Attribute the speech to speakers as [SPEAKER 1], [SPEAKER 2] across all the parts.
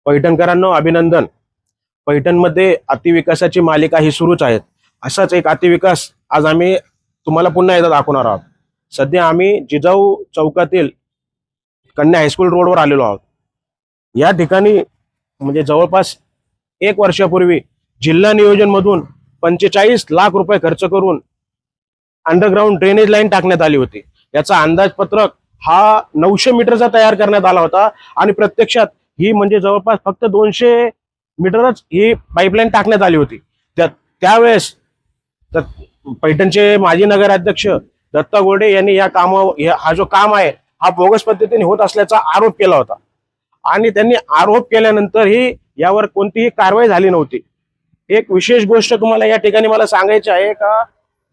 [SPEAKER 1] पैठणकरांनो अभिनंदन. पैठणमध्ये अतिविकासाची मालिका ही सुरूच आहे. असाच एक अतिविकास आज आम्ही तुम्हाला पुन्हा एकदा दाखवणार आहोत. सध्या आम्ही जिजाऊ चौकातील कन्या हायस्कूल रोडवर आलेलो आहोत. या ठिकाणी म्हणजे जवळपास 1 वर्षापूर्वी जिल्हा नियोजन मधून 45 लाख रुपये खर्च करून अंडरग्राउंड ड्रेनेज लाईन टाकण्यात आली होती. याचा अंदाजपत्रक हा 900 मीटरचा तयार करण्यात आला होता आणि प्रत्यक्षात ही म्हणजे जवळपास फक्त 200 मीटरच ही पाईपलाईन टाकण्यात आली होती. त्यावेळेस पैठणचे माजी नगराध्यक्ष दत्ता गोडे यांनी या कामावर हा जो काम आहे हा बोगस पद्धतीने होत असल्याचा आरोप केला होता आणि त्यांनी आरोप केल्यानंतरही यावर कोणतीही कारवाई झाली नव्हती. एक विशेष गोष्ट तुम्हाला या ठिकाणी मला सांगायची आहे का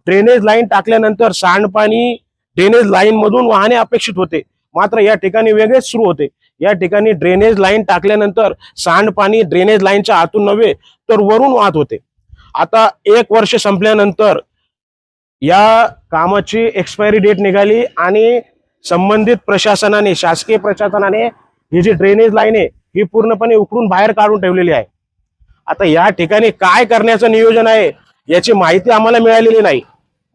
[SPEAKER 1] ड्रेनेज लाईन टाकल्यानंतर सांडपाणी ड्रेनेज लाईन मधून वाहने अपेक्षित होते, मात्र या ठिकाणी वेगळेच सुरू होते. या ठिकाणी ड्रेनेज लाईन टाकल्यानंतर सांडपाणी ड्रेनेज लाईनच्या आतून नव्हे तर वरून वाहत होते. आता 1 वर्ष संपल्यानंतर या कामाची एक्सपायरी डेट निघाली आणि संबंधित प्रशासनाने शासकीय प्रशासनाने ही जी ड्रेनेज लाईन आहे ही पूर्णपणे उकळून बाहेर काढून ठेवलेली आहे. आता या ठिकाणी काय करण्याचं नियोजन आहे याची माहिती आम्हाला मिळालेली नाही,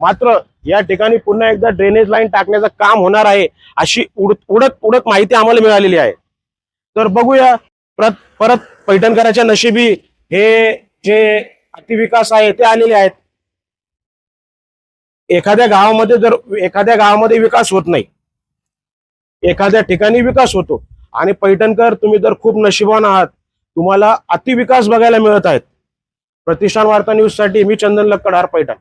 [SPEAKER 1] मात्र या ठिकाणी पुन्हा एकदा ड्रेनेज लाईन टाकण्याचं काम होणार आहे अशी उडत माहिती आम्हाला मिळालेली आहे. तर बघूया परत पैठणकरांच्या नशिबी हे जे अतिविकास आहे ते आलेले आहेत. एखाद्या गावामध्ये विकास होत नाही, एखाद्या ठिकाणी विकास होतो आणि पैठणकर तुम्ही तर खूप नशिबान आहात, तुम्हाला अतिविकास बघायला मिळत आहेत. प्रतिष्ठान वार्ता न्यूज साठी मी चंदन लक्कड, पैठण.